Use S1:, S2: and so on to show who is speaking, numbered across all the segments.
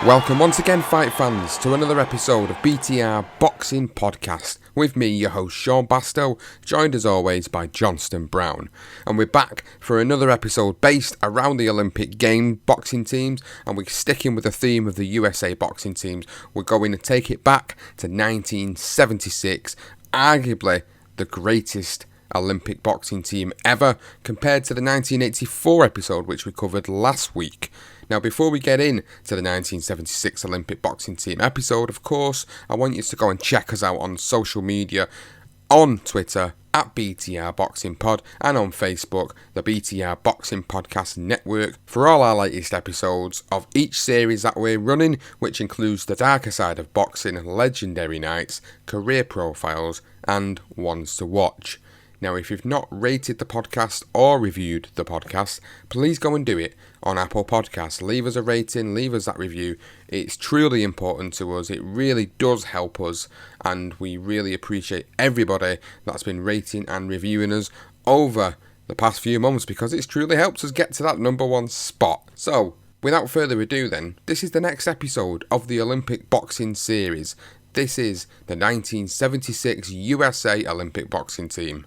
S1: Welcome once again, fight fans, to another episode of BTR Boxing Podcast with me, your host Sean Bastow, joined as always by Johnston Brown. And we're back for another episode based around the Olympic game boxing teams, and we're sticking with the theme of the USA boxing teams. We're going to take it back to 1976, arguably the greatest Olympic boxing team ever, compared to the 1984 episode which we covered last week. Now, before we get in to the 1976 Olympic boxing team episode, of course, I want you to go and check us out on social media, on Twitter, at BTR Boxing Pod, and on Facebook, the BTR Boxing Podcast Network, for all our latest episodes of each series that we're running, which includes the darker side of boxing, legendary nights, career profiles, and ones to watch. Now, if you've not rated the podcast or reviewed the podcast, please go and do it on Apple Podcasts. Leave us a rating, leave us that review. It's truly important to us. It really does help us, and we really appreciate everybody that's been rating and reviewing us over the past few months, because it's truly helped us get to that number one spot. So, without further ado then, this is the next episode of the Olympic Boxing Series. This is the 1976 USA Olympic Boxing Team.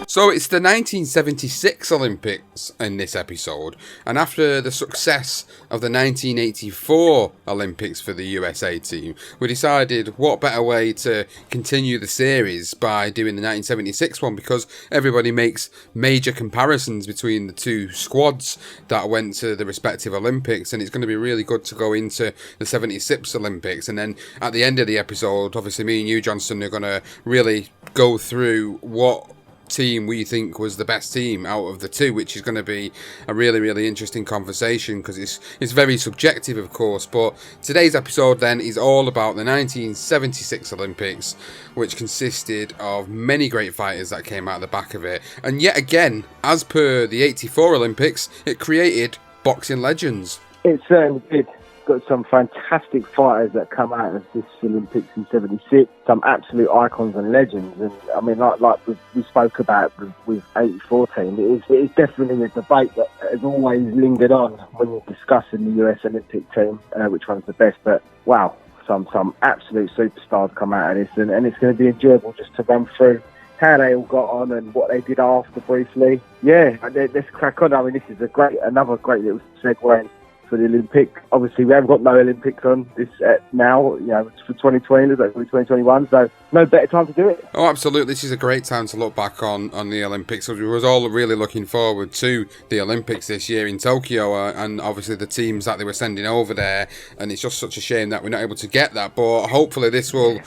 S1: So it's the 1976 Olympics in this episode, and after the success of the 1984 Olympics for the USA team, we decided what better way to continue the series by doing the 1976 one, because everybody makes major comparisons between the two squads that went to the respective Olympics, and it's going to be really good to go into the 76 Olympics. And then at the end of the episode, obviously me and you, Johnston, are going to really go through what team we think was the best team out of the two, which is going to be a really interesting conversation, because it's very subjective, of course. But today's episode then is all about the 1976 Olympics, which consisted of many great fighters that came out of the back of it, and yet again, as per the 84 Olympics, it created boxing legends.
S2: It certainly did. Got some fantastic fighters that come out of this Olympics in 76, some absolute icons and legends. And I mean, like we spoke about with 84 team, it is definitely a debate that has always lingered on when you're discussing the US Olympic team, which one's the best. But wow, some absolute superstars come out of this, and it's going to be enjoyable just to run through how they all got on and what they did after briefly. Yeah, let's crack on. I mean, this is another great little segue for the Olympic. Obviously, we haven't got no Olympics on this now, it's for 2020, it's like 2021, so no better time to do it.
S1: Oh, absolutely. This is a great time to look back on the Olympics. We were all really looking forward to the Olympics this year in Tokyo, and obviously the teams that they were sending over there, and it's just such a shame that we're not able to get that. But hopefully this will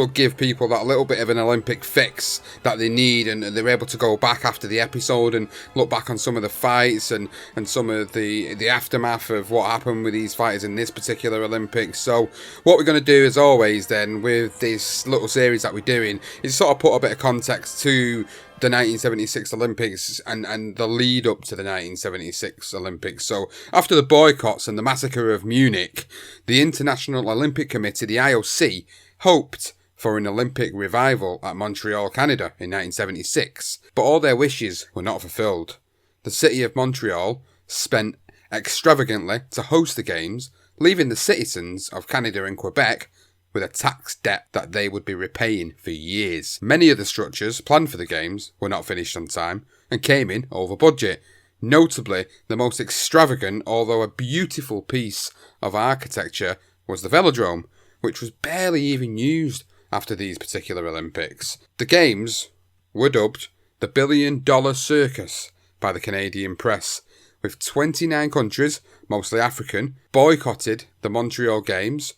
S1: give people that little bit of an Olympic fix that they need, and they're able to go back after the episode and look back on some of the fights and some of the aftermath of what happened with these fighters in this particular Olympics. So what we're going to do, as always then, with this little series that we're doing, is sort of put a bit of context to the 1976 Olympics and the lead up to the 1976 Olympics. So after the boycotts and the massacre of Munich, the International Olympic Committee, the IOC, hoped for an Olympic revival at Montreal, Canada in 1976, but all their wishes were not fulfilled. The city of Montreal spent extravagantly to host the games, leaving the citizens of Canada and Quebec with a tax debt that they would be repaying for years. Many of the structures planned for the games were not finished on time and came in over budget. Notably, the most extravagant, although a beautiful piece of architecture, was the velodrome, which was barely even used after these particular Olympics. The games were dubbed the $1 Billion Circus by the Canadian press, with 29 countries, mostly African, boycotted the Montreal Games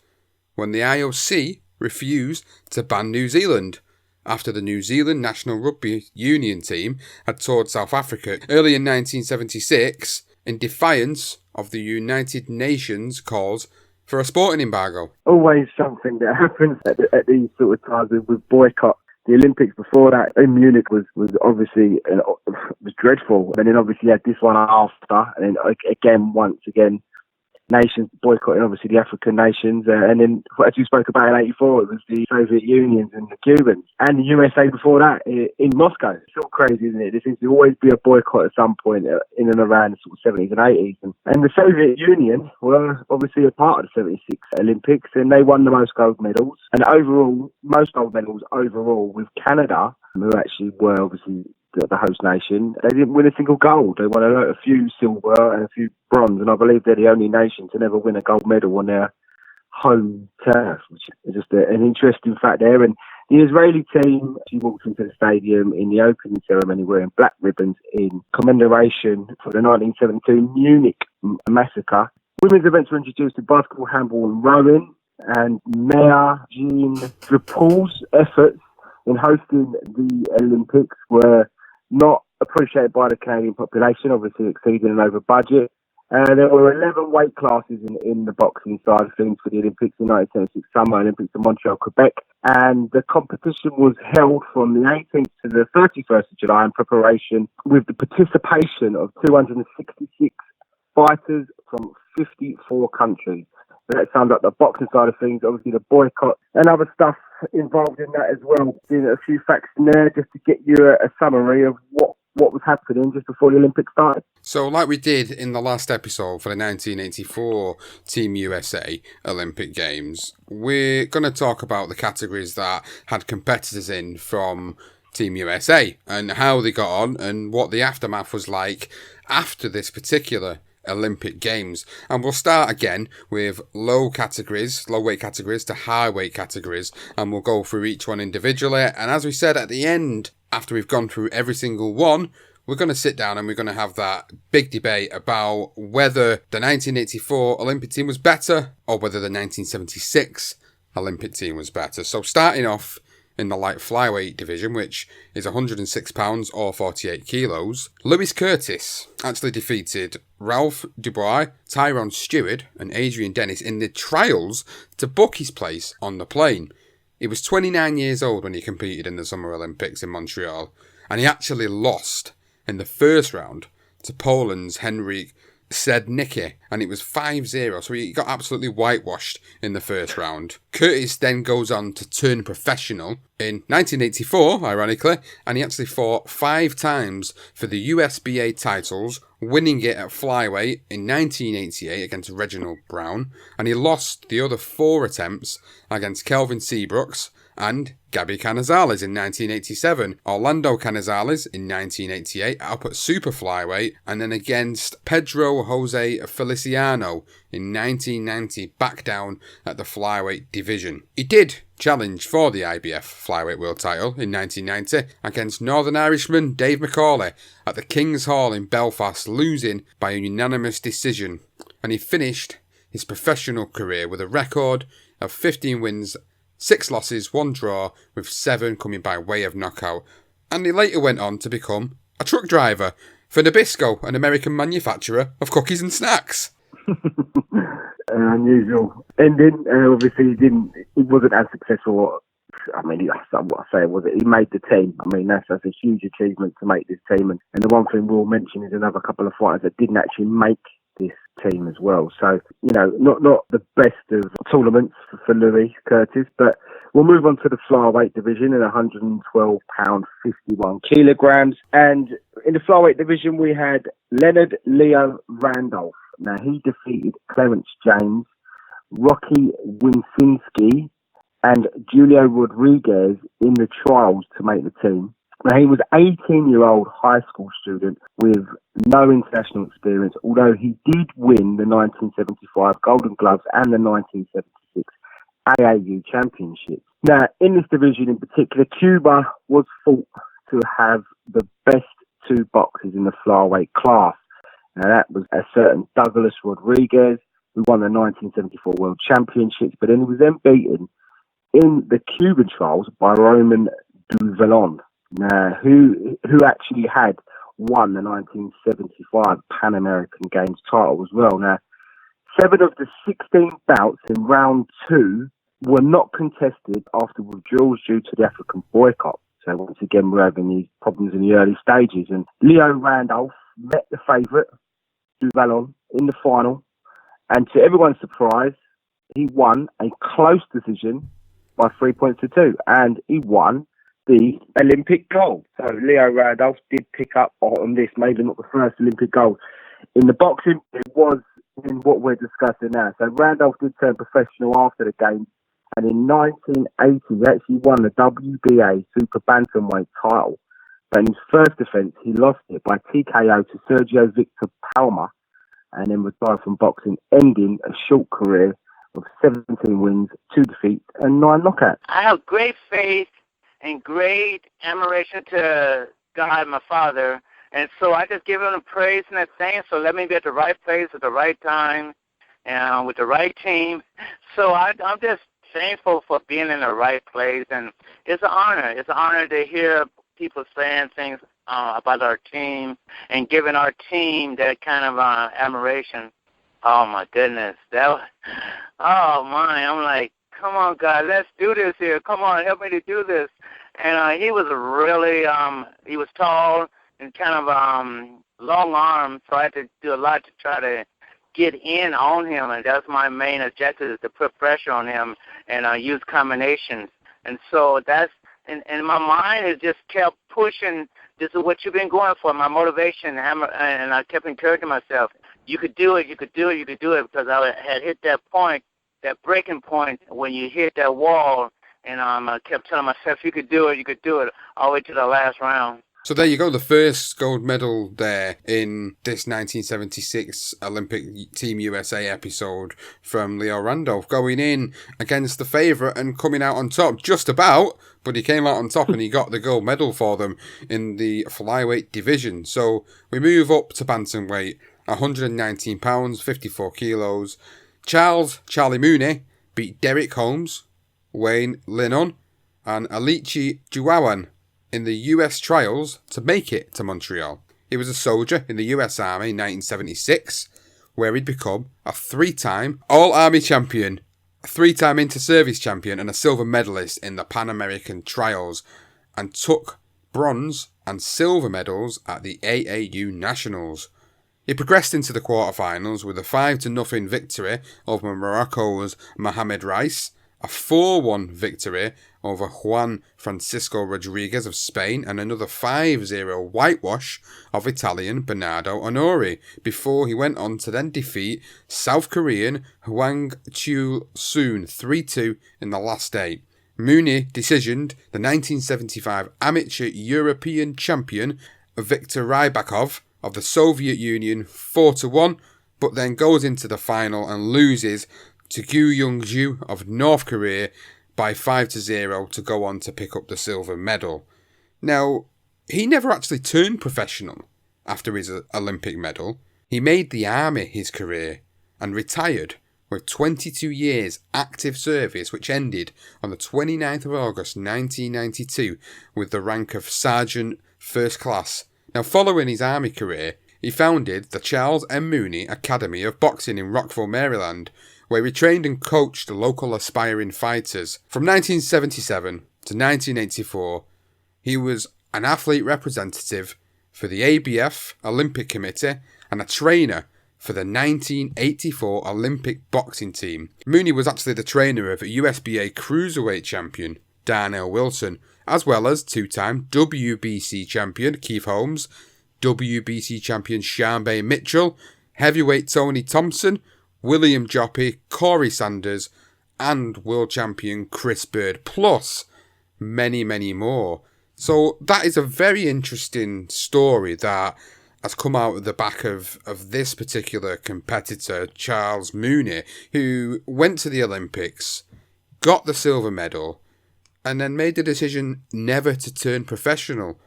S1: when the IOC refused to ban New Zealand after the New Zealand National Rugby Union team had toured South Africa early in 1976 in defiance of the United Nations calls for a sporting embargo.
S2: Always something that happens at these sort of times with boycott. The Olympics before that in Munich was obviously was dreadful, and then obviously you had this one after, and then once again nations boycotting, obviously, the African nations. And then, as you spoke about in 84, it was the Soviet Union and the Cubans. And the USA before that in Moscow. It's all crazy, isn't it? There seems to always be a boycott at some point in and around the sort of 70s and 80s. And the Soviet Union were obviously a part of the 76 Olympics, and they won the most gold medals. And overall, most gold medals overall with Canada, who actually were obviously the host nation. They didn't win a single gold. They won a few silver and a few bronze, and I believe they're the only nation to never win a gold medal on their home turf, which is just an interesting fact there. And the Israeli team, she walked into the stadium in the opening ceremony wearing black ribbons in commemoration for the 1972 Munich massacre. Women's events were introduced in basketball, handball and rowing, and Mayor Jean Drapeau's efforts in hosting the Olympics were not appreciated by the Canadian population, obviously exceeding and over budget. There were 11 weight classes in the boxing side of things for the Olympics in 1976 Summer Olympics in Montreal, Quebec. And the competition was held from the 18th to the 31st of July in preparation with the participation of 266 fighters from 54 countries. So that sounds like the boxing side of things, obviously the boycott and other stuff involved in that as well. Seeing a few facts in there just to get you a summary of what was happening just before the Olympics started.
S1: So like we did in the last episode for the 1984 Team USA Olympic Games, we're going to talk about the categories that had competitors in from Team USA and how they got on and what the aftermath was like after this particular Olympic Games. And we'll start again with low weight categories to high weight categories, and we'll go through each one individually. And as we said at the end, after we've gone through every single one, we're going to sit down and we're going to have that big debate about whether the 1984 Olympic team was better or whether the 1976 Olympic team was better. So starting off in the light flyweight division, which is 106 pounds or 48 kilos, Louise Curtis actually defeated Ralph Dubois, Tyrone Stewart and Adrian Dennis in the trials to book his place on the plane. He was 29 years old when he competed in the Summer Olympics in Montreal, and he actually lost in the first round to Poland's Henryk Sednicki, and it was 5-0, so he got absolutely whitewashed in the first round. Curtis then goes on to turn professional in 1984, ironically, and he actually fought 5 times for the USBA titles, winning it at flyweight in 1988 against Reginald Brown, and he lost the other 4 attempts against Kelvin Seabrooks and Gabby Canizalis in 1987, Orlando Canizalis in 1988 up at super flyweight, and then against Pedro Jose Feliciano in 1990 back down at the flyweight division. He did challenge for the IBF flyweight world title in 1990 against Northern Irishman Dave McCauley at the King's Hall in Belfast, losing by a unanimous decision, and he finished his professional career with a record of 15 wins, 6 losses, 1 draw, with 7 coming by way of knockout. And he later went on to become a truck driver for Nabisco, an American manufacturer of cookies and snacks.
S2: Unusual ending. Obviously, he wasn't as successful. I mean, that's what I say. He made the team. I mean, that's a huge achievement to make this team. And the one thing we'll mention is another couple of fighters that didn't actually make this team as well. So, not the best of tournaments for Louise Curtis, but we'll move on to the flyweight division at 112 pounds 51 kilograms. And in the flyweight division, we had Leonard Leon Randolph. Now, he defeated Clarence James, Rocky Winsinski, and Julio Rodriguez in the trials to make the team. Now, he was an 18-year-old high school student with no international experience, although he did win the 1975 Golden Gloves and the 1976 AAU Championship. Now, in this division in particular, Cuba was thought to have the best 2 boxers in the flyweight class. Now, that was a certain Douglas Rodriguez, who won the 1974 World Championships, but then he was then beaten in the Cuban trials by Roman Duvallon. Who actually had won the 1975 Pan American Games title as well. Now, 7 of the 16 bouts in round 2 were not contested after withdrawals due to the African boycott. So once again, we're having these problems in the early stages. And Leo Randolph met the favourite, Duvallon, in the final And to everyone's surprise, he won a close decision by 3 points to 2. And he won the Olympic gold. So Leo Randolph did pick up on this, maybe not the first Olympic gold. In the boxing, it was in what we're discussing now. So Randolph did turn professional after the game. And in 1980, he actually won the WBA Super Bantamweight title. But in his first defence, he lost it by TKO to Sergio Victor Palma and then retired from boxing, ending a short career of 17 wins, 2 defeats, and 9 knockouts.
S3: I have great faith and great admiration to God, my Father, and so I just give him the praise and the thanks. So let me be at the right place at the right time and with the right team. So I'm just thankful for being in the right place, and it's an honor. It's an honor to hear people saying things about our team and giving our team that kind of admiration. Oh, my goodness. Oh, my. I'm like, come on, God, let's do this here. Come on, help me to do this. And he was really, he was tall and kind of long arms, so I had to do a lot to try to get in on him, and that's my main objective, is to put pressure on him and use combinations. And so that's, and my mind has just kept pushing, this is what you've been going for, my motivation, and I kept encouraging myself, you could do it, you could do it, you could do it, because I had hit that point, that breaking point when you hit that wall, and I kept telling myself, you could do it, all the way to the last round.
S1: So there you go, the first gold medal there in this 1976 Olympic Team USA episode from Leo Randolph, going in against the favourite and coming out on top, just about, but he came out on top and he got the gold medal for them in the Flyweight Division. So we move up to bantamweight, 119 pounds, 54 kilos. Charlie Mooney beat Derek Holmes, Wayne Linon and Alichi Juawan in the US trials to make it to Montreal. He was a soldier in the US Army in 1976, where he'd become a 3-time All-Army champion, a 3-time inter-service champion and a silver medalist in the Pan American trials, and took bronze and silver medals at the AAU Nationals. He progressed into the quarterfinals with a 5-0 victory over Morocco's Mohamed Reis, a 4-1 victory over Juan Francisco Rodriguez of Spain, and another 5-0 whitewash of Italian Bernardo Onori, before he went on to then defeat South Korean Hwang Chul-soon 3-2 in the last 8. Mooney decisioned the 1975 amateur European champion Viktor Rybakov of the Soviet Union 4-1, but then goes into the final and loses to Kyu Young-ju of North Korea by 5-0 to go on to pick up the silver medal. Now, he never actually turned professional after his Olympic medal. He made the army his career and retired with 22 years active service, which ended on the 29th of August 1992 with the rank of Sergeant First Class. Now, following his army career, he founded the Charles M. Mooney Academy of Boxing in Rockville, Maryland, where he trained and coached local aspiring fighters. From 1977 to 1984, he was an athlete representative for the ABF Olympic Committee and a trainer for the 1984 Olympic boxing team. Mooney was actually the trainer of USBA Cruiserweight champion Darnell Wilson, as well as 2-time WBC champion Keith Holmes, WBC champion Sharmba Mitchell, heavyweight Tony Thompson, William Joppy, Corey Sanders, and world champion Chris Bird, plus many, many more. So that is a very interesting story that has come out of the back of this particular competitor, Charles Mooney, who went to the Olympics, got the silver medal, and then made the decision never to turn professional,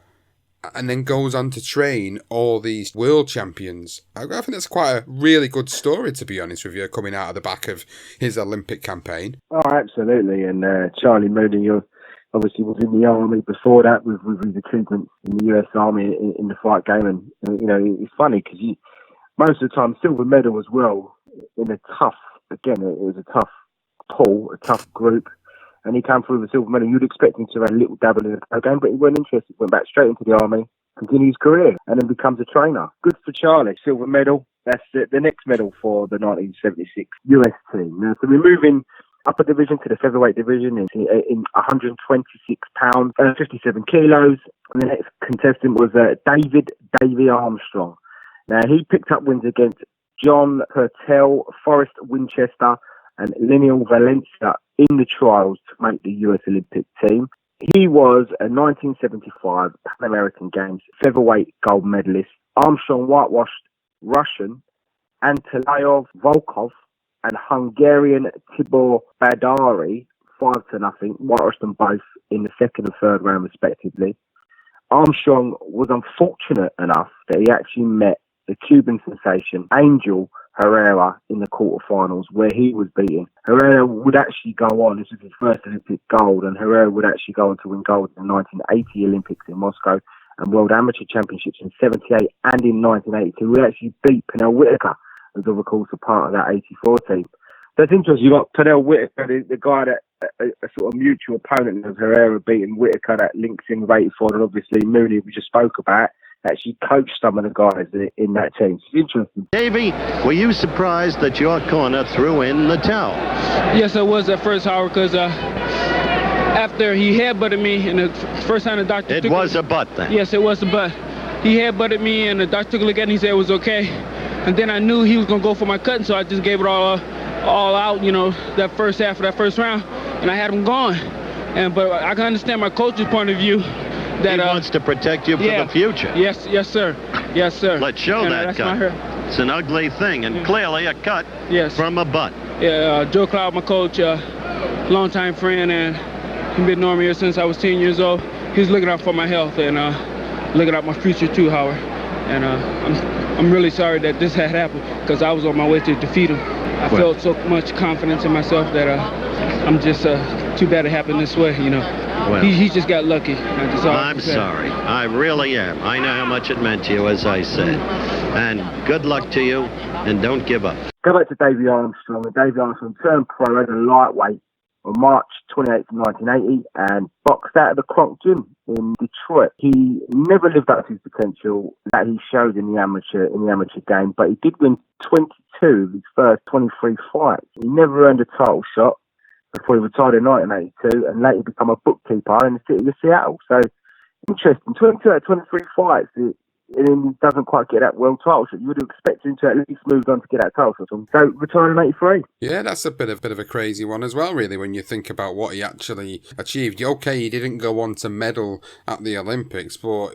S1: and then goes on to train all these world champions. I think that's quite a really good story, to be honest with you, coming out of the back of his Olympic campaign.
S2: Oh, absolutely. And Charlie Mooney, obviously was in the Army before that with his achievements in the US Army in the fight game. And you know, it's funny because most of the time, silver medal as well, in a tough, again, it was a tough pull, a tough group. And he came through with a silver medal. You'd expect him to have a little dabble in the pro game, but he wasn't interested. Went back straight into the Army, continued his career, and then becomes a trainer. Good for Charlie. Silver medal. That's the next medal for the 1976 US team. Now, so we're moving up a division to the featherweight division in 126 pounds, 57 kilos. And the next contestant was Davey Armstrong. Now, he picked up wins against John Purtell, Forrest Winchester, and Lionel Valencia in the trials to make the US Olympic team. He was a 1975 Pan American Games featherweight gold medalist. Armstrong whitewashed Russian Antolayov Volkov and Hungarian Tibor Badari 5-0, whitewashed them both in the second and third round respectively. Armstrong was unfortunate enough that he actually met the Cuban sensation Angel Herrera in the quarterfinals, where he was beaten. Herrera would actually go on, this was his first Olympic gold, and Herrera would actually go on to win gold in the 1980 Olympics in Moscow and World Amateur Championships in 78 and in 1982. He would actually beat Pernell Whitaker, as of course a part of that 84 team. That's interesting. You got Pernell Whitaker, the guy that a sort of mutual opponent of Herrera beating Whitaker, that links in with 84, and obviously Mooney, we just spoke about, actually coached some of the guys in that team. It's interesting.
S4: Davey, were you surprised that your corner threw in the towel?
S5: Yes, I was at first, Howard, because after he headbutted me, and the first time the doctor
S4: It was a butt then?
S5: Yes, it was a butt. He headbutted me, and the doctor took a look at it, and he said it was okay. And then I knew he was going to go for my cut, so I just gave it all out, that first half of that first round, and I had him going. But I can understand my coach's point of view. That,
S4: he wants to protect you for the future.
S5: Yes, sir. Yes, sir.
S4: Let's show that cut. It's an ugly thing, and clearly a cut from a butt.
S5: Yeah, Joe Cloud, my coach, longtime friend, and he's been knowing me ever since I was 10 years old. He's looking out for my health and looking out my future too, Howard. And I'm really sorry that this had happened, because I was on my way to defeat him. I felt so much confidence in myself that I'm just too bad it happened this way,
S4: Well,
S5: he just got lucky.
S4: I'm sorry. I really am. I know how much it meant to you, as I said. And good luck to you, and don't give up.
S2: Go back to Davey Armstrong. Davey Armstrong turned pro as a lightweight on March 28th, 1980, and boxed out of the Kronk Gym in Detroit. He never lived up to his potential that he showed in the amateur game, but he did win 22 of his first 23 fights. He never earned a title shot before he retired in 1982 and later become a bookkeeper in the city of Seattle. So, interesting. 22 out of 23 fights, and he doesn't quite get that world title shot. You would have expected him to at least move on to get that title shot. So, retired in 83.
S1: Yeah, that's a bit of a crazy one as well, really, when you think about what he actually achieved. Okay, he didn't go on to medal at the Olympics, but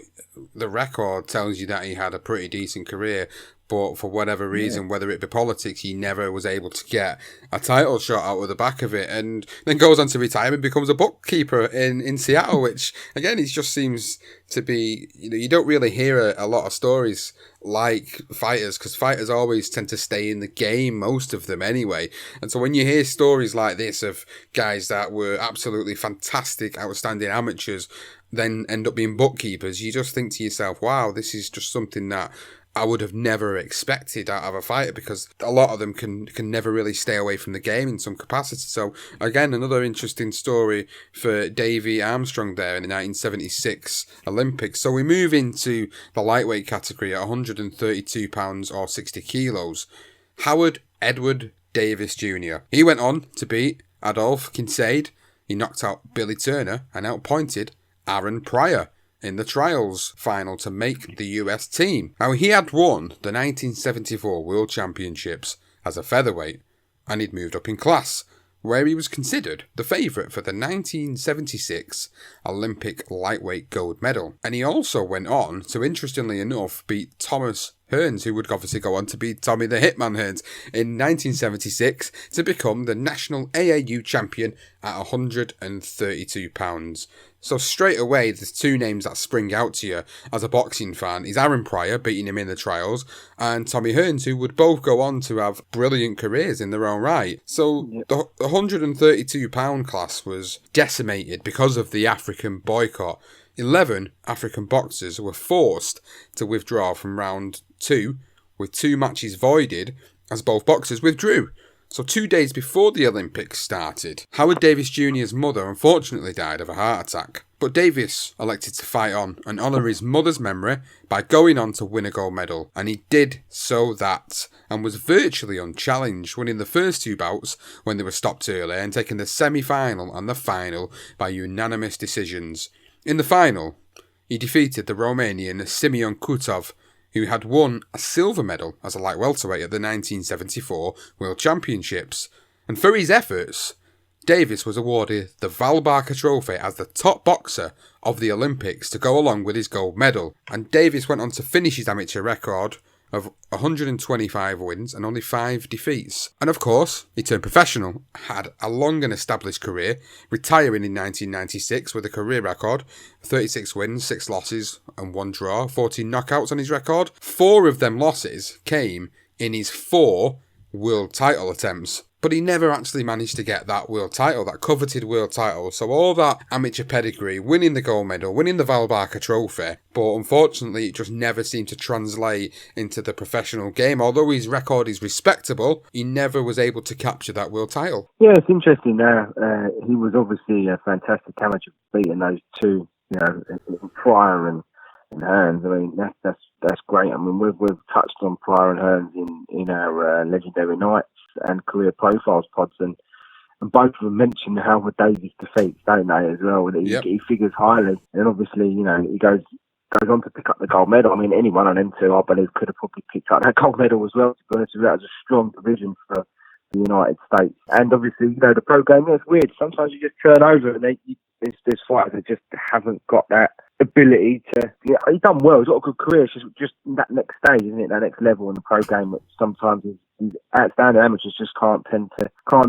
S1: the record tells you that he had a pretty decent career. But for whatever reason, whether it be politics, he never was able to get a title shot out of the back of it, and then goes on to retire and becomes a bookkeeper in Seattle, which, again, it just seems to be, you don't really hear a lot of stories like fighters, because fighters always tend to stay in the game, most of them anyway. And so when you hear stories like this of guys that were absolutely fantastic, outstanding amateurs, then end up being bookkeepers, you just think to yourself, wow, this is just something that I would have never expected out of a fighter, because a lot of them can never really stay away from the game in some capacity. So again, another interesting story for Davey Armstrong there in the 1976 Olympics. So we move into the lightweight category at 132 pounds or 60 kilos. Howard Edward Davis Jr. He went on to beat Adolphe Kincaid. He knocked out Billy Turner and outpointed Aaron Pryor in the trials final to make the US team. Now, he had won the 1974 World Championships as a featherweight, and he'd moved up in class, where he was considered the favourite for the 1976 Olympic lightweight gold medal. And he also went on to, interestingly enough, beat Thomas Hearns, who would obviously go on to beat Tommy the Hitman Hearns in 1976 to become the national AAU champion at 132 pounds. So straight away, there's two names that spring out to you as a boxing fan is Aaron Pryor, beating him in the trials, and Tommy Hearns, who would both go on to have brilliant careers in their own right. So the 132 pound class was decimated because of the African boycott. 11 African boxers were forced to withdraw from round 2, with 2 matches voided as both boxers withdrew. So 2 days before the Olympics started, Howard Davis Jr.'s mother unfortunately died of a heart attack. But Davis elected to fight on and honour his mother's memory by going on to win a gold medal, and he did so that, and was virtually unchallenged, winning the first 2 bouts when they were stopped early and taking the semi-final and the final by unanimous decisions. In the final, he defeated the Romanian Simeon Kutov, who had won a silver medal as a light welterweight at the 1974 World Championships. And for his efforts, Davis was awarded the Val Barker Trophy as the top boxer of the Olympics to go along with his gold medal. And Davis went on to finish his amateur record of 125 wins and only 5 defeats. And of course, he turned professional, had a long and established career, retiring in 1996 with a career record of 36 wins, 6 losses and 1 draw, 14 knockouts on his record. 4 of them losses came in his 4 world title attempts. But he never actually managed to get that world title, that coveted world title. So all that amateur pedigree, winning the gold medal, winning the Val Barker Trophy, but unfortunately it just never seemed to translate into the professional game. Although his record is respectable, he never was able to capture that world title.
S2: Yeah, it's interesting now. He was obviously a fantastic amateur, beating those 2, Pryor and Hearns. I mean, that's great. I mean, we've touched on Pryor and Hearns in our legendary nights and career profiles pods, and both of them mention Howard Davis defeats, don't they, as well? And he figures highly, and obviously, he goes on to pick up the gold medal. I mean, any one of them 2, I believe, could have probably picked up that gold medal as well. To be honest with you, that was a strong division for the United States. And obviously, the pro game, it's weird. Sometimes you just turn over and there's fighters that just haven't got that ability to. He's done well. He's got a good career. It's just that next stage, isn't it? That next level in the pro game that sometimes these outstanding amateurs just can't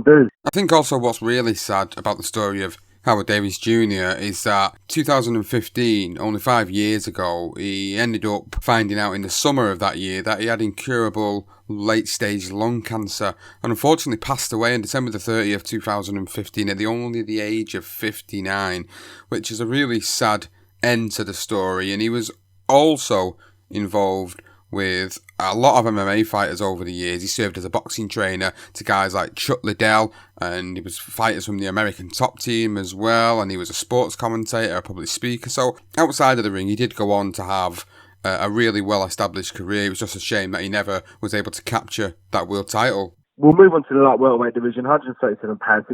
S2: do.
S1: I think also what's really sad about the story of Howard Davis Jr. is that 2015, only 5 years ago, he ended up finding out in the summer of that year that he had incurable late-stage lung cancer and unfortunately passed away on December the 30th, 2015 at only the age of 59, which is a really sad end to the story. And he was also involved with a lot of MMA fighters over the years. He served as a boxing trainer to guys like Chuck Liddell, and he was fighters from the American Top Team as well, and he was a sports commentator, a public speaker. So outside of the ring, he did go on to have a really well-established career. It was just a shame that he never was able to capture that world title.
S2: We'll move on to the light welterweight division, 137 pounds,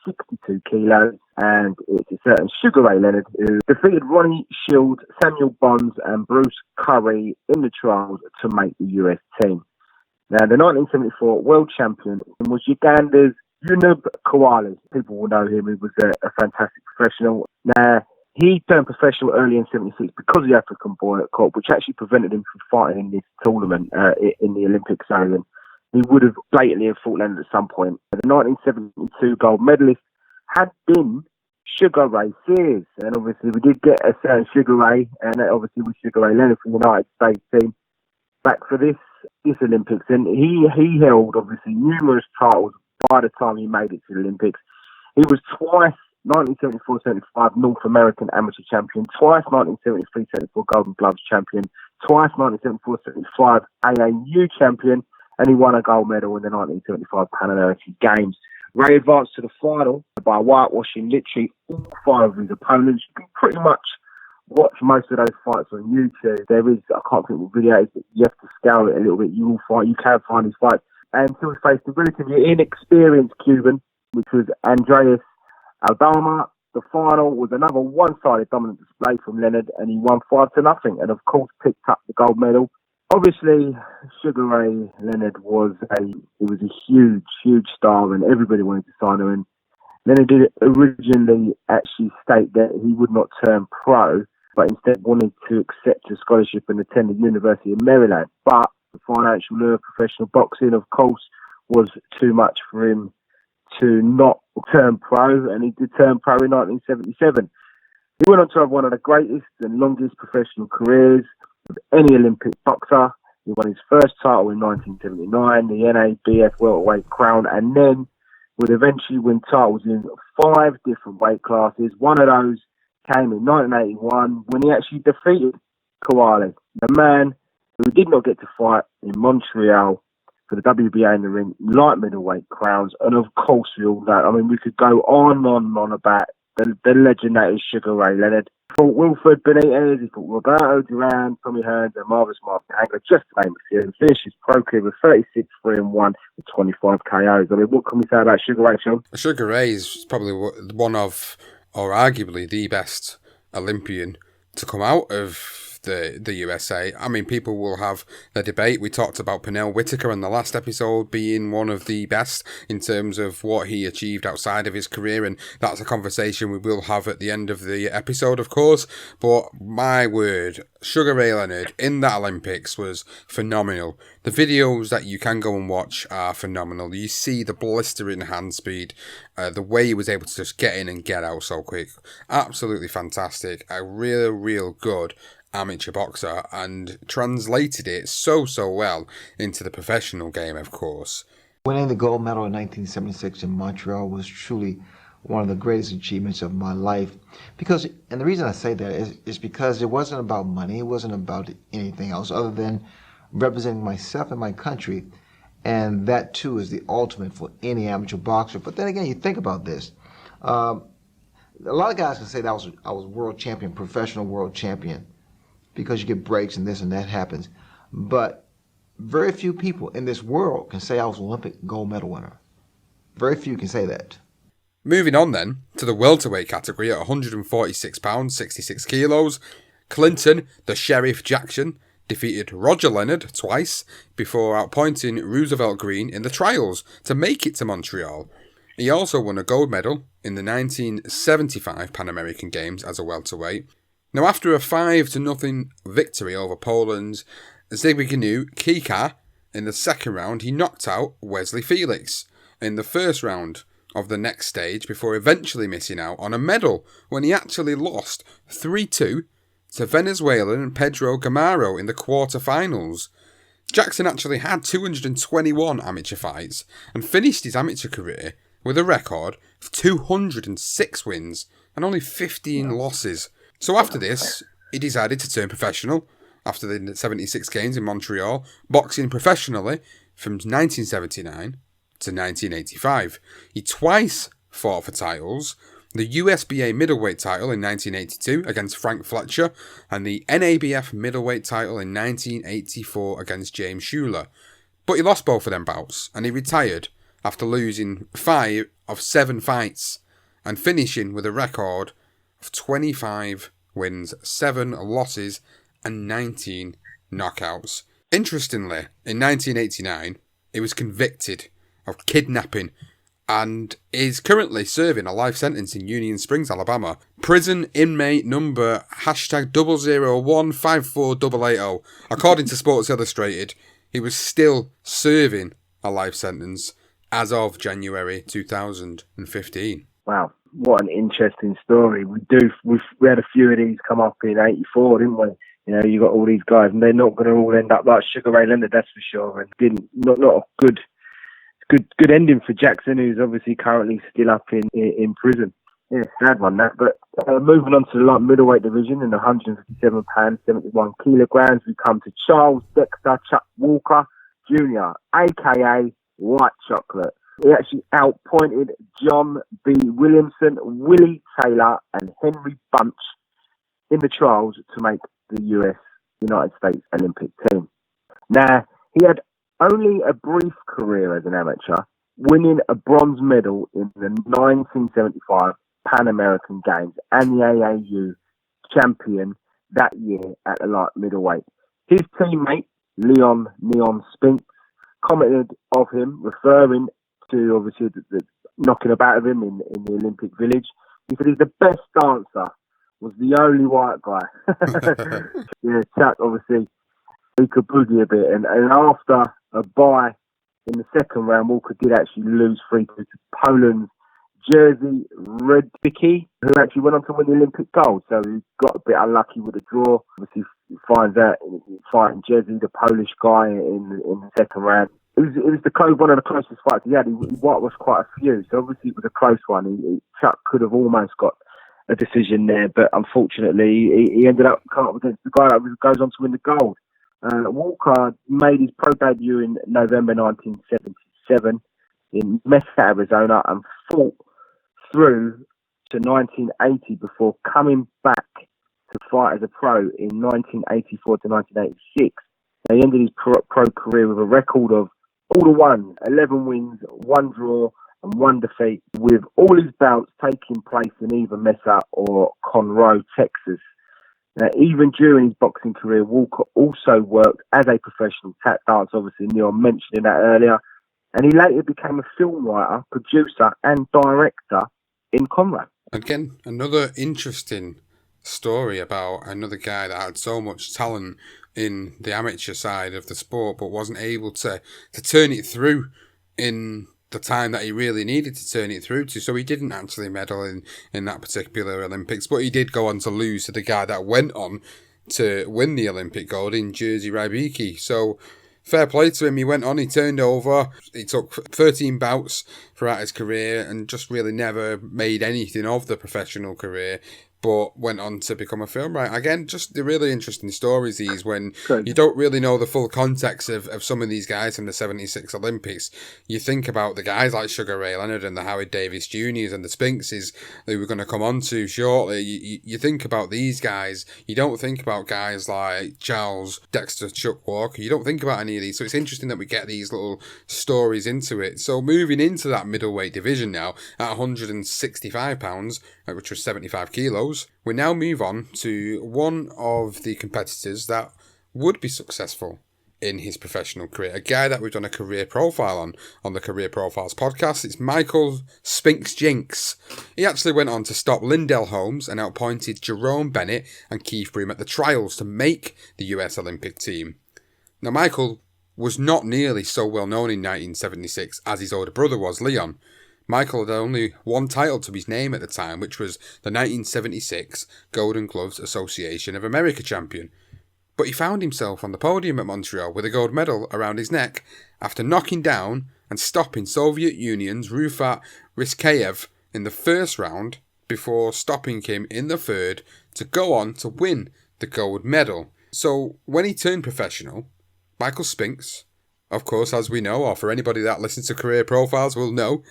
S2: 62 kilos, and it's a certain Sugar Ray Leonard who defeated Ronnie Shields, Samuel Bonds and Bruce Curry in the trials to make the US team. Now, the 1974 world champion was Uganda's Yunub Kawali. People will know him. He was a fantastic professional. Now, he turned professional early in 76 because of the African boycott, which actually prevented him from fighting in this tournament in the Olympics zone. He would have blatantly fought Leonard at some point. The 1972 gold medalist had been Sugar Ray Sears, and obviously we did get a certain Sugar Ray, and obviously with Sugar Ray Leonard from the United States team back for this Olympics, and he held obviously numerous titles by the time he made it to the Olympics. He was twice 1974-75 North American amateur champion, twice 1973-74 Golden Gloves champion, twice 1974-75 AAU champion, and he won a gold medal in the 1975 Pan American Games. Ray advanced to the final by whitewashing literally all 5 of his opponents. You can pretty much watch most of those fights on YouTube. There is, I can't think what video it is, but you have to scale it a little bit. You can find his fights. And so he faced a relatively inexperienced Cuban, which was Andreas Aldama. The final was another one-sided dominant display from Leonard, and he won 5-0, and of course picked up the gold medal. Obviously, Sugar Ray Leonard was a huge star, and everybody wanted to sign him. And Leonard did originally actually state that he would not turn pro, but instead wanted to accept a scholarship and attend the University of Maryland. But the financial lure of professional boxing, of course, was too much for him to not turn pro, and he did turn pro in 1977. He went on to have one of the greatest and longest professional careers of any Olympic boxer. He won his first title in 1979, the NABF welterweight crown, and then would eventually win titles in 5 different weight classes. One of those came in 1981 when he actually defeated Kawali, the man who did not get to fight in Montreal for the WBA in the ring, light middleweight crowns, and of course we all know, I mean, we could go on and on about the legend that is Sugar Ray Leonard. He fought Wilfred Benitez, he fought Roberto Duran, Tommy Hearns, and Marvelous Martin Hagler, just to name a few. He finished his pro career with 36-3-1 with 25 KOs. I mean, what can we say about Sugar Ray, Sean?
S1: Sugar Ray is probably one of, or arguably the best Olympian to come out of the USA. I mean, people will have the debate. We talked about Pernell Whitaker in the last episode being one of the best in terms of what he achieved outside of his career, and that's a conversation we will have at the end of the episode, of course. But my word, Sugar Ray Leonard in that Olympics was phenomenal. The videos that you can go and watch are phenomenal. You see the blistering hand speed, the way he was able to just get in and get out so quick. Absolutely fantastic. A real good amateur boxer, and translated it so well into the professional game, of course.
S6: Winning the gold medal in 1976 in Montreal was truly one of the greatest achievements of my life. Because, and the reason I say that is because it wasn't about money, it wasn't about anything else other than representing myself and my country, and that too is the ultimate for any amateur boxer. But then again, you think about this. A lot of guys can say that I was world champion, professional world champion, because you get breaks and this and that happens. But very few people in this world can say I was an Olympic gold medal winner. Very few can say that.
S1: Moving on then to the welterweight category at 146 pounds, 66 kilos. Clinton, the Sheriff Jackson, defeated Roger Leonard twice before outpointing Roosevelt Green in the trials to make it to Montreal. He also won a gold medal in the 1975 Pan American Games as a welterweight. Now, after a 5-0 victory over Poland's Zbigniew Kika in the second round, he knocked out Wesley Felix in the first round of the next stage before eventually missing out on a medal when he actually lost 3-2 to Venezuelan Pedro Gamaro in the quarterfinals. Jackson actually had 221 amateur fights and finished his amateur career with a record of 206 wins and only 15 losses. So after this, he decided to turn professional after the 76 games in Montreal, boxing professionally from 1979 to 1985. He twice fought for titles, the USBA middleweight title in 1982 against Frank Fletcher, and the NABF middleweight title in 1984 against James Schuler. But he lost both of them bouts, and he retired after losing 5 of 7 fights, and finishing with a record of 25 wins, 7 losses, and 19 knockouts. Interestingly, in 1989, he was convicted of kidnapping and is currently serving a life sentence in Union Springs, Alabama. Prison inmate number #0015480. According to Sports Illustrated, he was still serving a life sentence as of January 2015.
S2: Wow, what an interesting story. We had a few of these come up in '84, didn't we? You know, you got all these guys, and they're not going to all end up like Sugar Ray Leonard, that's for sure. And not a good ending for Jackson, who's obviously currently still up in prison. Yeah, sad one that. But moving on to the light middleweight division in the 157 pounds, 71 kilograms, we come to Charles Dexter Chuck Walker Jr., aka White Chocolate. He actually outpointed John B. Williamson, Willie Taylor, and Henry Bunch in the trials to make the United States Olympic team. Now, he had only a brief career as an amateur, winning a bronze medal in the 1975 Pan American Games and the AAU champion that year at the light middleweight. His teammate, Leon Sphinx, commented of him, referring to obviously the knocking about of him in the Olympic Village. He said he's the best dancer, was the only white guy. Yeah, Chuck obviously, he could boogie a bit, and after a bye in the second round, Walker did actually lose 3-2 to Poland's Jerzy Redbicki, who actually went on to win the Olympic gold. So he got a bit unlucky with the draw. Obviously, he finds out fighting Jerzy, the Polish guy, in the second round. It was one of the closest fights he had. He was quite a few, so obviously it was a close one. Chuck could have almost got a decision there, but unfortunately he ended up coming up against the guy that goes on to win the gold. Walker made his pro debut in November 1977 in Mesa, Arizona, and fought through to 1980 before coming back to fight as a pro in 1984 to 1986. He ended his pro career with a record of all the ones, 11 wins, 1 draw, and 1 defeat, with all his bouts taking place in either Mesa or Conroe, Texas. Now, even during his boxing career, Walker also worked as a professional tap dancer, obviously Leon mentioning that earlier, and he later became a film writer, producer, and director in Conroe.
S1: Again, another interesting story about another guy that had so much talent in the amateur side of the sport, but wasn't able to turn it through in the time that he really needed to turn it through to. So he didn't actually medal in that particular Olympics, but he did go on to lose to the guy that went on to win the Olympic gold in Jerzy Rybicki. So fair play to him. He went on, he turned over, he took 13 bouts throughout his career and just really never made anything of the professional career, but went on to become a film writer. Again, just the really interesting stories these, when you don't really know the full context of some of these guys from the 76 Olympics. You think about the guys like Sugar Ray Leonard and the Howard Davis Juniors and the Sphinxes that we're going to come on to shortly. You think about these guys. You don't think about guys like Charles, Dexter, Chuck Walker. You don't think about any of these. So it's interesting that we get these little stories into it. So moving into that middleweight division now at 165 pounds, which was 75 kilos, we now move on to one of the competitors that would be successful in his professional career, a guy that we've done a career profile on the Career Profiles podcast. It's Michael Spinks Jinks. He actually went on to stop Lindell Holmes and outpointed Jerome Bennett and Keith Broom at the trials to make the US Olympic team. Now, Michael was not nearly so well known in 1976 as his older brother was, Leon. Michael had only one title to his name at the time, which was the 1976 Golden Gloves Association of America champion. But he found himself on the podium at Montreal with a gold medal around his neck after knocking down and stopping Soviet Union's Rufat Rizkayev in the first round before stopping him in the third to go on to win the gold medal. So when he turned professional, Michael Spinks, of course, as we know, or for anybody that listens to Career Profiles will know,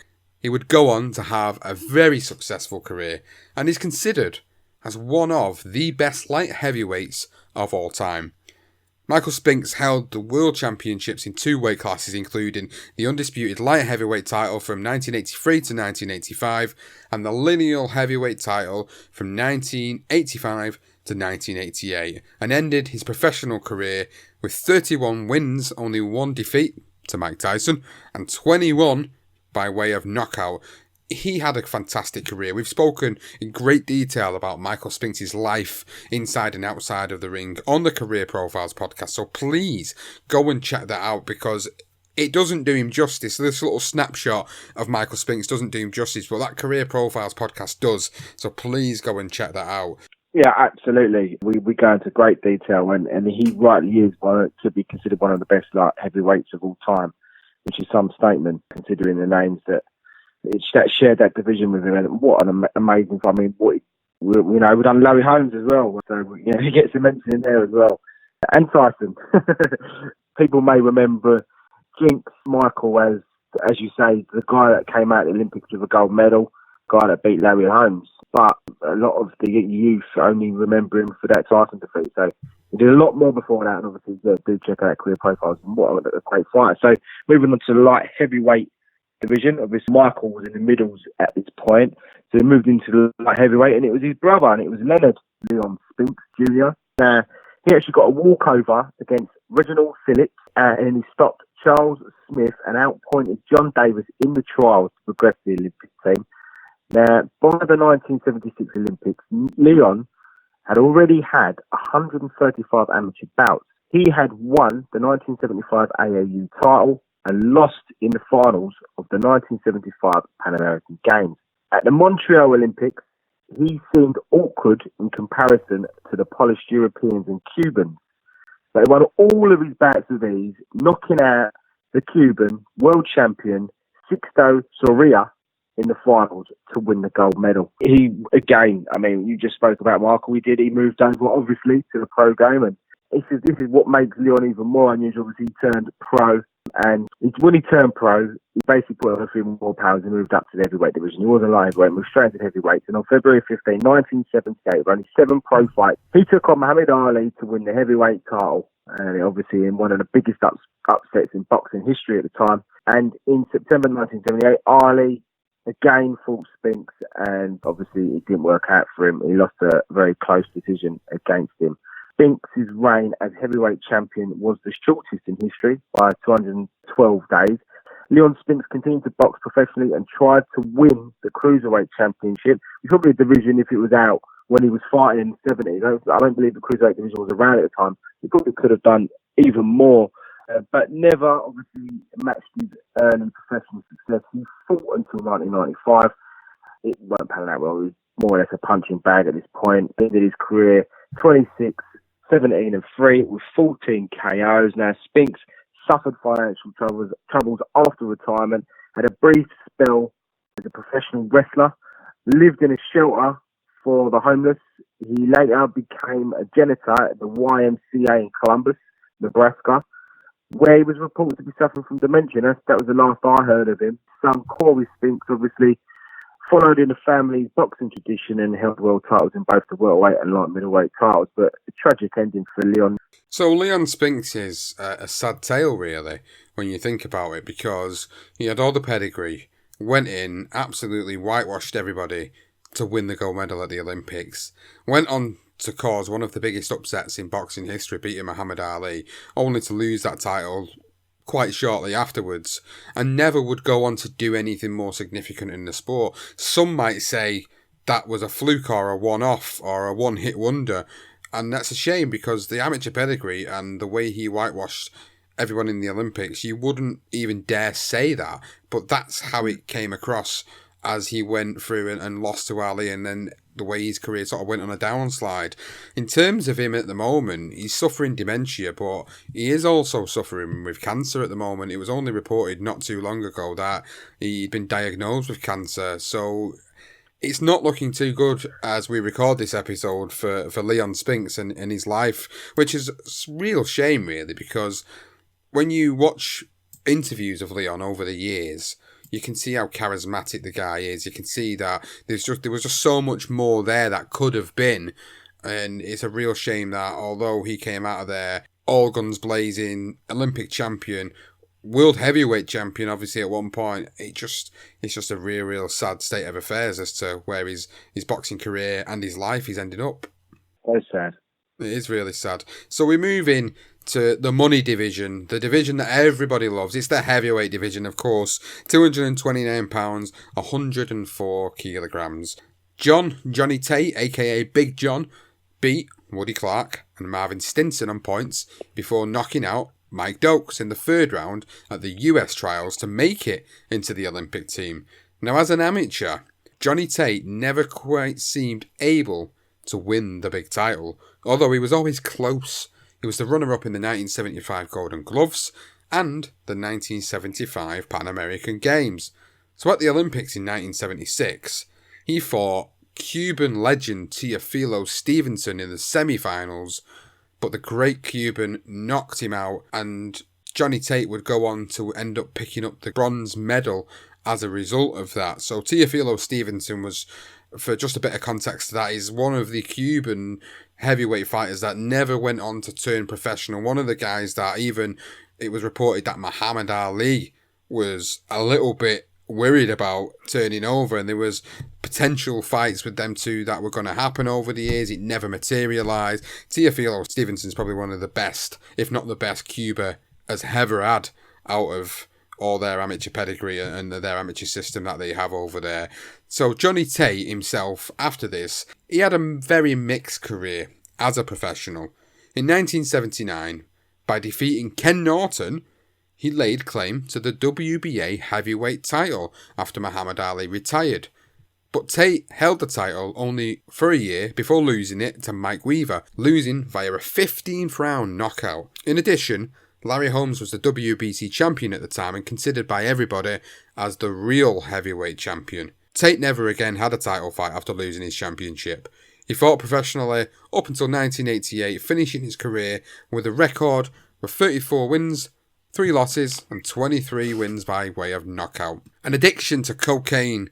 S1: he would go on to have a very successful career and is considered as one of the best light heavyweights of all time. Michael Spinks held the World Championships in 2 weight classes, including the undisputed light heavyweight title from 1983 to 1985 and the lineal heavyweight title from 1985 to 1988, and ended his professional career with 31 wins, only 1 defeat to Mike Tyson, and 21 by way of knockout. He had a fantastic career. We've spoken in great detail about Michael Spinks' life inside and outside of the ring on the Career Profiles podcast, so please go and check that out because it doesn't do him justice. This little snapshot of Michael Spinks doesn't do him justice, but that Career Profiles podcast does, so please go and check that out.
S2: Yeah, absolutely. We go into great detail, and he rightly is to be considered one of the best light heavyweights of all time, which is some statement considering the names that shared that division with him. And what an amazing, I mean, we've done Larry Holmes as well, so he gets a mention in there as well. And Tyson. People may remember Jinx Michael as you say, the guy that came out of the Olympics with a gold medal, guy that beat Larry Holmes. But a lot of the youth only remember him for that Tyson defeat. So he did a lot more before that, and obviously do check out Career Profiles. And what a great fighter. So moving on to the light heavyweight division, obviously Michael was in the middles at this point. So he moved into the light heavyweight, and it was his brother, and it was Leonard Leon Spinks Jr. He actually got a walkover against Reginald Phillips, and he stopped Charles Smith and outpointed John Davis in the trials to progress the Olympic team. Now, by the 1976 Olympics, Leon had already had 135 amateur bouts. He had won the 1975 AAU title and lost in the finals of the 1975 Pan American Games. At the Montreal Olympics, he seemed awkward in comparison to the polished Europeans and Cubans. But he won all of his bouts with ease, knocking out the Cuban world champion Sixto Soria in the finals to win the gold medal. He, again, I mean, you just spoke about Michael. He moved over, obviously, to the pro game, and This is what makes Leon even more unusual, because he turned pro, and when he turned pro, he basically put on a few more pounds and moved up to the heavyweight division. He wasn't light heavyweight, moved straight into heavyweights, and on February 15, 1978, with only 7 pro fights, he took on Muhammad Ali to win the heavyweight title, and obviously in one of the biggest upsets in boxing history at the time. And in September 1978, Ali again fought Sphinx, and obviously it didn't work out for him. He lost a very close decision against him. Sphinx's reign as heavyweight champion was the shortest in history by 212 days. Leon Sphinx continued to box professionally and tried to win the Cruiserweight Championship. It's probably a division, if it was out when he was fighting in the 70s. I don't believe the Cruiserweight division was around at the time. He probably could have done even more, but never obviously matched his early professional success. He fought until 1995. It won't pan out well. He was more or less a punching bag at this point. He ended his career 26, 17 and 3 with 14 KOs. Now, Sphinx suffered financial troubles after retirement, had a brief spell as a professional wrestler, lived in a shelter for the homeless. He later became a janitor at the YMCA in Columbus, Nebraska, where he was reported to be suffering from dementia. That was the last I heard of him. Son Corey Sphinx obviously followed in the family's boxing tradition and held world titles in both the welterweight and light middleweight titles, but a tragic ending for Leon.
S1: So Leon Sphinx is a sad tale, really, when you think about it, because he had all the pedigree, went in, absolutely whitewashed everybody to win the gold medal at the Olympics, went on to cause one of the biggest upsets in boxing history, beating Muhammad Ali, only to lose that title quite shortly afterwards, and never would go on to do anything more significant in the sport. Some might say that was a fluke or a one-off or a one-hit wonder, and that's a shame, because the amateur pedigree and the way he whitewashed everyone in the Olympics, you wouldn't even dare say that, but that's how it came across as he went through and lost to Ali, and then the way his career sort of went on a downslide. In terms of him at the moment, he's suffering dementia, but he is also suffering with cancer at the moment. It was only reported not too long ago that he'd been diagnosed with cancer, so it's not looking too good as we record this episode for Leon Sphinx and his life, which is a real shame, really, because when you watch interviews of Leon over the years, you can see how charismatic the guy is. You can see that there was just so much more there that could have been. And it's a real shame that although he came out of there all guns blazing, Olympic champion, world heavyweight champion, obviously at one point, it's just a real sad state of affairs as to where his boxing career and his life is ending up.
S2: Very sad.
S1: It is really sad. So we move in to the money division, the division that everybody loves. It's the heavyweight division, of course. 229 pounds, 104 kilograms. Johnny Tay, aka Big John, beat Woody Clark and Marvin Stinson on points before knocking out Mike Dokes in the third round at the US trials to make it into the Olympic team. Now, as an amateur, Johnny Tay never quite seemed able to win the big title, although he was always close. He was the runner-up in the 1975 Golden Gloves and the 1975 Pan American Games. So at the Olympics in 1976, he fought Cuban legend Philo Stevenson in the semi-finals, but the great Cuban knocked him out, and Johnny Tate would go on to end up picking up the bronze medal as a result of that. So Philo Stevenson was, for just a bit of context to that, is one of the Cuban heavyweight fighters that never went on to turn professional. One of the guys that even it was reported that Muhammad Ali was a little bit worried about turning over, and there was potential fights with them two that were going to happen over the years. It never materialised. Philo Stevenson's probably one of the best, if not the best, Cuba has ever had out of all their amateur pedigree and their amateur system that they have over there. So Johnny Tay himself, after this, he had a very mixed career as a professional. In 1979, by defeating Ken Norton, he laid claim to the WBA heavyweight title after Muhammad Ali retired. But Tate held the title only for a year before losing it to Mike Weaver, losing via a 15th round knockout. In addition, Larry Holmes was the WBC champion at the time and considered by everybody as the real heavyweight champion. Tate never again had a title fight after losing his championship. He fought professionally up until 1988, finishing his career with a record of 34 wins, 3 losses and 23 wins by way of knockout. An addiction to cocaine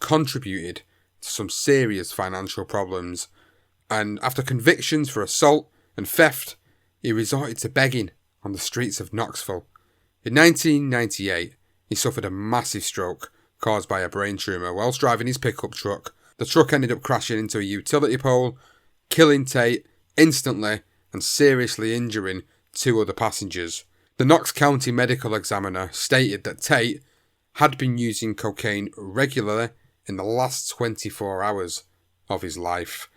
S1: contributed to some serious financial problems, and after convictions for assault and theft, he resorted to begging on the streets of Knoxville. In 1998, he suffered a massive stroke caused by a brain tumour whilst driving his pickup truck. The truck ended up crashing into a utility pole, killing Tate instantly and seriously injuring 2 other passengers. The Knox County medical examiner stated that Tate had been using cocaine regularly in the last 24 hours of his life.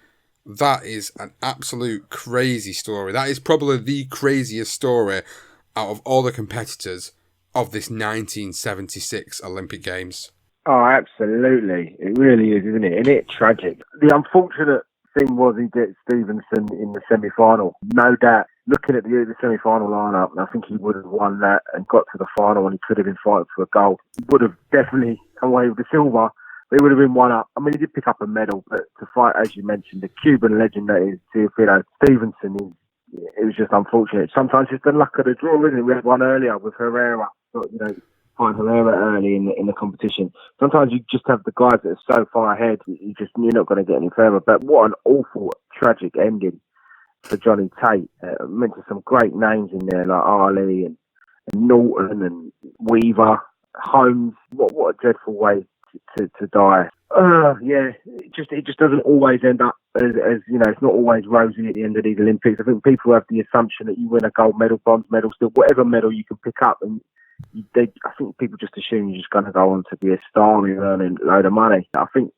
S1: That is an absolute crazy story. That is probably the craziest story out of all the competitors of this 1976 Olympic Games.
S2: Oh, absolutely. It really is, isn't it? And it's tragic. The unfortunate thing was he gets Stevenson in the semi-final. No doubt, looking at the semi-final lineup, I think he would have won that and got to the final, and he could have been fighting for a gold. He would have definitely come away with the silver. But he would have been one up. I mean, he did pick up a medal, but to fight, as you mentioned, the Cuban legend that is Philo Stevenson, it was just unfortunate. Sometimes it's the luck of the draw, isn't it? We had one earlier with Herrera, find Herrera early in the competition. Sometimes you just have the guys that are so far ahead, you're not going to get any further. But what an awful, tragic ending for Johnny Tate. Mentioned some great names in there like Ali and Norton and Weaver, Holmes. What a dreadful way to die. It just doesn't always end up as it's not always rosy at the end of these Olympics. I think people have the assumption that you win a gold medal, bronze medal, still whatever medal you can pick up, and I think people just assume you're just going to go on to be a star and earn a load of money. I think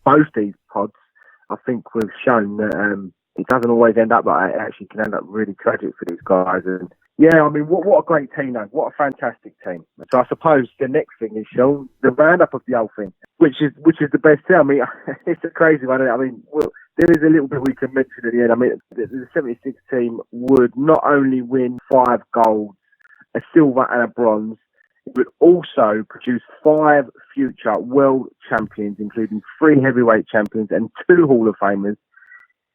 S2: both these pods, I think we've shown that it doesn't always end up like that. It actually can end up really tragic for these guys. And yeah, I mean, what a great team, though. What a fantastic team. So I suppose the next thing is, Sean, the roundup of the whole thing, which is the best thing. I mean, it's a crazy one. I mean, there is a little bit we can mention at the end. I mean, the 76 team would not only win 5 golds, a silver and a bronze, it would also produce 5 future world champions, including 3 heavyweight champions and 2 Hall of Famers.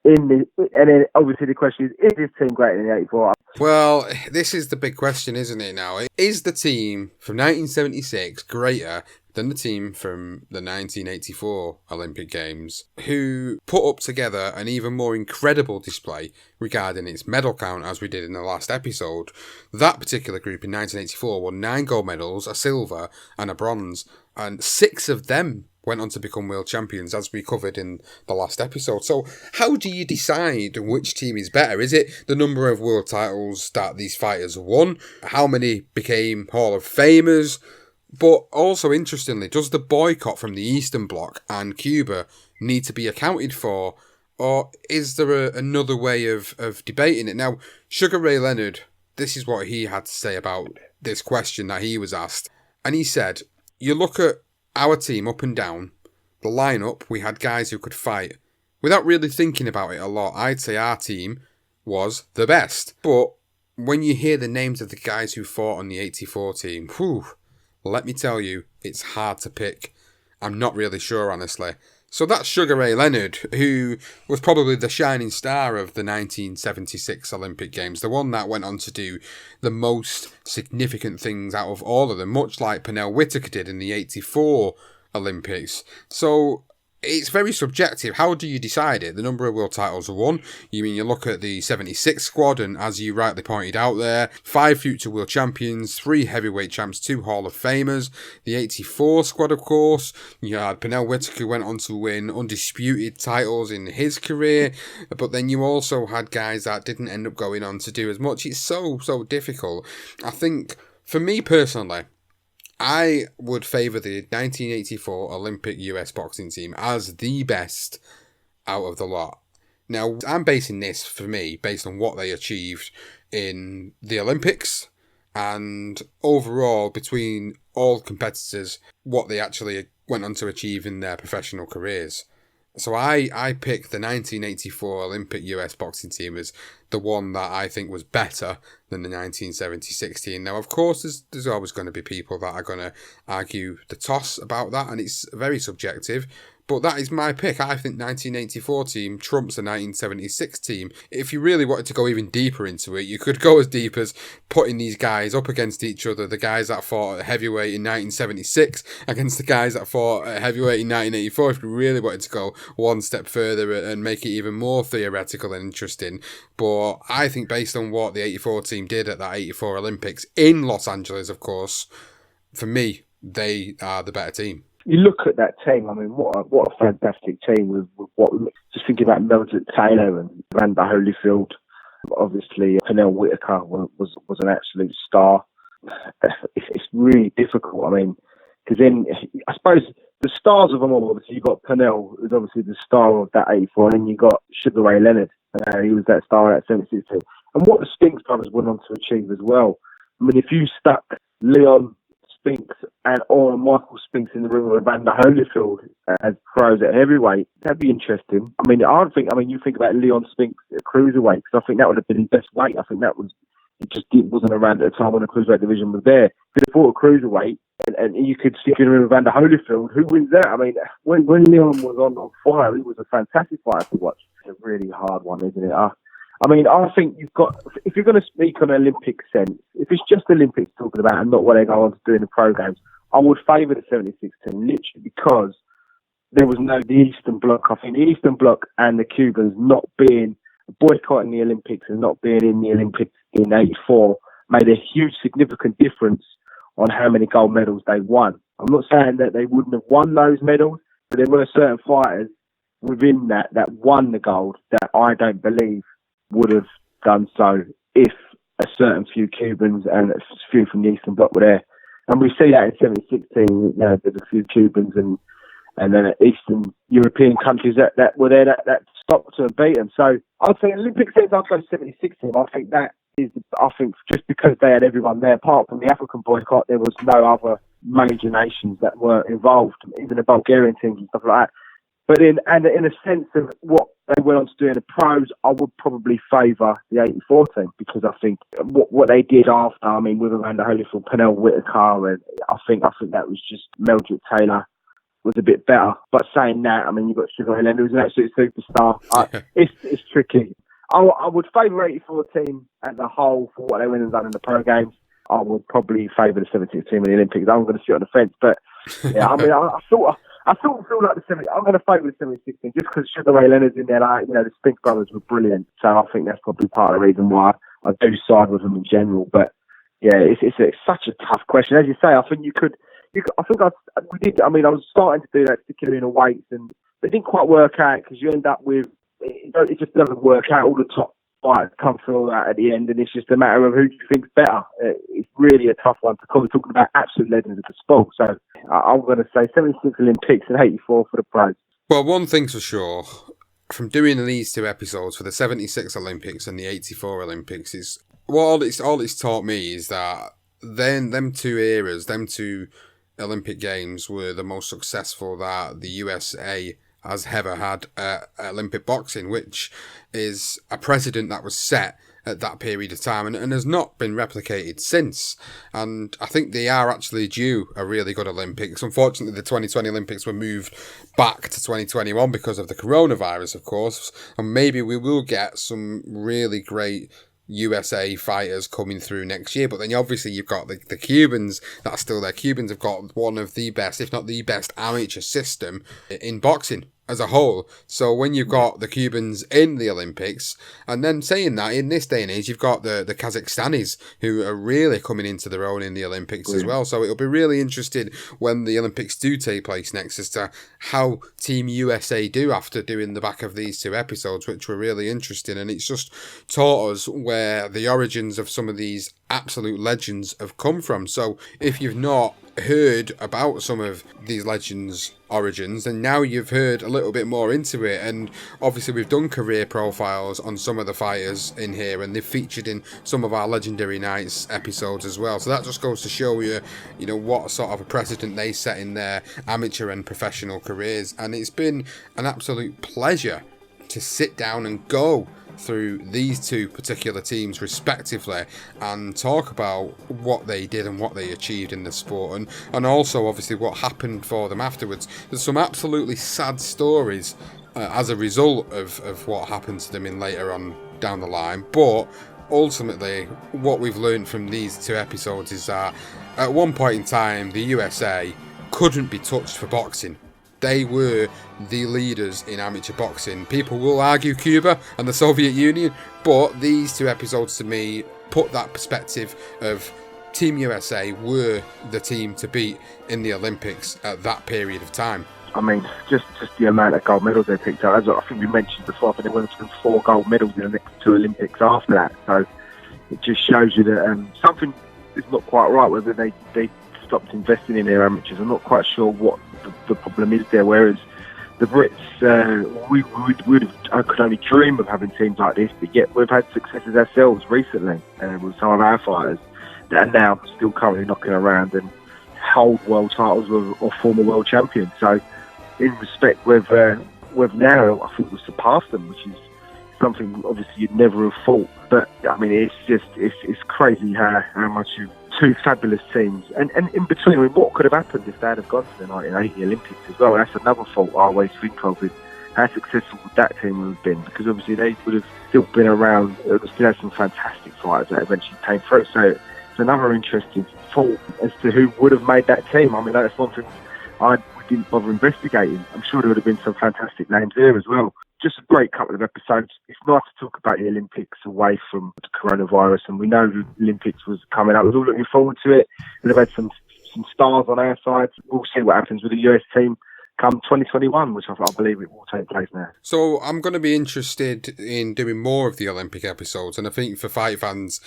S2: And then obviously the question is this team greater than the 84?
S1: Well, this is the big question, isn't it now? Is the team from 1976 greater than the team from the 1984 Olympic Games, who put up together an even more incredible display regarding its medal count, as we did in the last episode? That particular group in 1984 won 9 gold medals, a silver and a bronze, and 6 of them went on to become world champions, as we covered in the last episode. So how do you decide which team is better? Is it the number of world titles that these fighters won? How many became Hall of Famers? But also, interestingly, does the boycott from the Eastern Bloc and Cuba need to be accounted for? Or is there another way of debating it? Now, Sugar Ray Leonard, this is what he had to say about this question that he was asked. And he said, you look at our team up and down, the lineup, we had guys who could fight. Without really thinking about it a lot, I'd say our team was the best. But when you hear the names of the guys who fought on the 84 team, let me tell you, it's hard to pick. I'm not really sure, honestly. So that's Sugar Ray Leonard, who was probably the shining star of the 1976 Olympic Games, the one that went on to do the most significant things out of all of them, much like Pernell Whitaker did in the 84 Olympics. So it's very subjective. How do you decide it? The number of world titles are won. You look at the 76 squad, and as you rightly pointed out there, 5 future world champions, 3 heavyweight champs, 2 Hall of Famers. The 84 squad, of course, you had Pernell Whitaker, who went on to win undisputed titles in his career, but then you also had guys that didn't end up going on to do as much. It's so difficult. I think, for me personally, I would favour the 1984 Olympic US boxing team as the best out of the lot. Now, I'm basing this, for me, based on what they achieved in the Olympics and overall, between all competitors, what they actually went on to achieve in their professional careers. So I picked the 1984 Olympic US boxing team as the one that I think was better than the 1976 team. Now, of course, there's always going to be people that are going to argue the toss about that, and it's very subjective. But that is my pick. I think 1984 team trumps the 1976 team. If you really wanted to go even deeper into it, you could go as deep as putting these guys up against each other. The guys that fought at heavyweight in 1976 against the guys that fought at heavyweight in 1984. If you really wanted to go one step further and make it even more theoretical and interesting. But I think based on what the 84 team did at that 84 Olympics in Los Angeles, of course, for me, they are the better team.
S2: You look at that team, I mean, what a fantastic team with what, just thinking about Leonard Taylor and Randolph Holyfield. Obviously, Pernell Whitaker was an absolute star. It's really difficult, I mean, because then, I suppose, the stars of them all, obviously, you've got Pernell, who's obviously the star of that 84, and then you've got Sugar Ray Leonard. He was that star of that 76 team. And what the Sphinx brothers went on to achieve as well. I mean, if you stuck Leon Sphinx or Michael Sphinx in the room with Evander Holyfield as pros at heavyweight, that'd be interesting. I mean, you think about Leon Sphinx at cruiserweight, because I think that would have been his best weight. I think it wasn't around at the time when the cruiserweight division was there. Could have fought a cruiserweight, and you could stick in with Evander Holyfield. Who wins that? I mean, when Leon was on fire, he was a fantastic fighter to watch. It's a really hard one, isn't it? I mean, I think if you're going to speak on Olympic sense, if it's just Olympics talking about and not what they go on to do in the programs, I would favour the 76 team, literally because there was the Eastern Bloc. I think the Eastern Bloc and the Cubans not being boycotting the Olympics and not being in the Olympics in 84 made a huge significant difference on how many gold medals they won. I'm not saying that they wouldn't have won those medals, but there were certain fighters within that won the gold that I don't believe would have done so if a certain few Cubans and a few from the Eastern Bloc were there. And we see that in 2016, there's a few Cubans and then Eastern European countries that were there that stopped and beat them. So I'd say Olympic sense, I'd go 76 team. I think just because they had everyone there, apart from the African boycott, there was no other major nations that were involved, even the Bulgarian teams and stuff like that. But in a sense of what they went on to do in the pros, I would probably favour the 84 team, because I think what they did after, I mean, with Evander Holyfield, Pernell Whitaker, and I think that was just Meldrick Taylor was a bit better. But saying that, I mean, you've got Sugar Ray Leonard, who's an absolute superstar. It's tricky. I would favour 84 team as a whole for what they went and done in the pro games. I would probably favour the 76 team in the Olympics. I'm going to sit on the fence, but yeah, I mean, I sort of feel like the 70. I'm going to favour the 76 team just because Sugar Ray Leonard's in there. The Spinks brothers were brilliant, so I think that's probably part of the reason why I do side with them in general. But yeah, it's such a tough question. As you say, I think we did. I mean, I was starting to do that, particularly in the weights, and it didn't quite work out because you end up with it just doesn't work out. All the top fighters come through at the end, and it's just a matter of who you think's better. It's really a tough one to call. We're talking about absolute legends of the sport. So I'm going to say 76 Olympics and 84 for the pros.
S1: Well, one thing's for sure, from doing these two episodes for the 76 Olympics and the 84 Olympics, is all it's taught me is that them two eras, them two Olympic Games were the most successful that the USA has ever had Olympic boxing, which is a precedent that was set at that period of time and has not been replicated since. And I think they are actually due a really good Olympics. Unfortunately, the 2020 Olympics were moved back to 2021 because of the coronavirus, of course. And maybe we will get some really great USA fighters coming through next year, but then obviously you've got the Cubans that are still there. Cubans have got one of the best, if not the best, amateur system in boxing as a whole. So when you've got the Cubans in the Olympics, and then saying that, in this day and age, you've got the Kazakhstanis who are really coming into their own in the Olympics as well. So it'll be really interesting when the Olympics do take place next as to how Team USA do after doing the back of these two episodes, which were really interesting. And it's just taught us where the origins of some of these absolute legends have come from. So if you've not heard about some of these legends' origins, and now you've heard a little bit more into it, and obviously we've done career profiles on some of the fighters in here, and they've featured in some of our Legendary Nights episodes as well. So that just goes to show you what sort of a precedent they set in their amateur and professional careers. And it's been an absolute pleasure to sit down and go through these two particular teams respectively and talk about what they did and what they achieved in the sport, and also obviously what happened for them afterwards. There's some absolutely sad stories as a result of what happened to them in later on down the line, but ultimately what we've learned from these two episodes is that at one point in time the USA couldn't be touched for boxing. They were the leaders in amateur boxing. People will argue Cuba and the Soviet Union, but these two episodes to me put that perspective of Team USA were the team to beat in the Olympics at that period of time.
S2: I mean, just the amount of gold medals they picked up. As I think we mentioned before, I think they went to 4 gold medals in the next 2 Olympics after that. So it just shows you that something is not quite right, whether they stopped investing in their amateurs. I'm not quite sure what the problem is there. Whereas the Brits, I could only dream of having teams like this, but yet we've had successes ourselves recently with some of our fighters that are now still currently knocking around and hold world titles or former world champions. So in respect, we've now, I think, we've surpassed them, which is something obviously you'd never have thought. But I mean, it's crazy how much you. 2 fabulous teams, and in between, I mean, what could have happened if they had have gone to the 1980 Olympics as well? That's another fault I always think of, is how successful would that team have been, because obviously they would have still been around, still had some fantastic fighters that eventually came through. So it's another interesting thought as to who would have made that team. I mean, that's one thing we didn't bother investigating. I'm sure there would have been some fantastic names there as well. Just a great couple of episodes. It's nice to talk about the Olympics away from the coronavirus, and we know the Olympics was coming up. We're all looking forward to it, and they've had some stars on our side. We'll see what happens with the US team come 2021, which I believe it will take place now.
S1: So I'm going to be interested in doing more of the Olympic episodes, and I think for fight fans,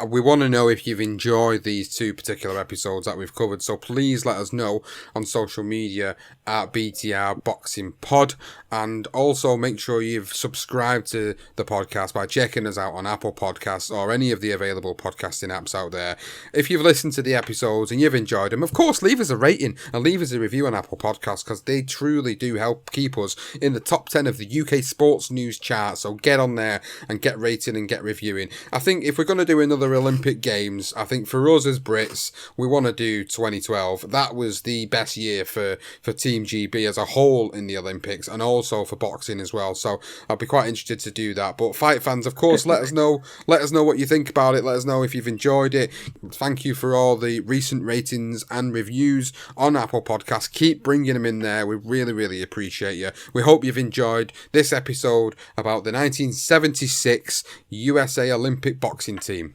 S1: we want to know if you've enjoyed these 2 particular episodes that we've covered. So please let us know on social media at BTR Boxing Pod, and also make sure you've subscribed to the podcast by checking us out on Apple Podcasts or any of the available podcasting apps out there. If you've listened to the episodes and you've enjoyed them, of course, leave us a rating and leave us a review on Apple Podcasts, because they truly do help keep us in the top 10 of the UK sports news chart. So get on there and get rating and get reviewing. I think if we're going to do another Olympic Games, I think for us as Brits, we want to do 2012. That was the best year for Team GB as a whole in the Olympics, and also for boxing as well. So I'd be quite interested to do that. But fight fans, of course, let us know what you think about it. Let us know if you've enjoyed it. Thank you for all the recent ratings and reviews on Apple Podcasts. Keep bringing them in there. We really, really appreciate you. We hope you've enjoyed this episode about the 1976 USA Olympic boxing team.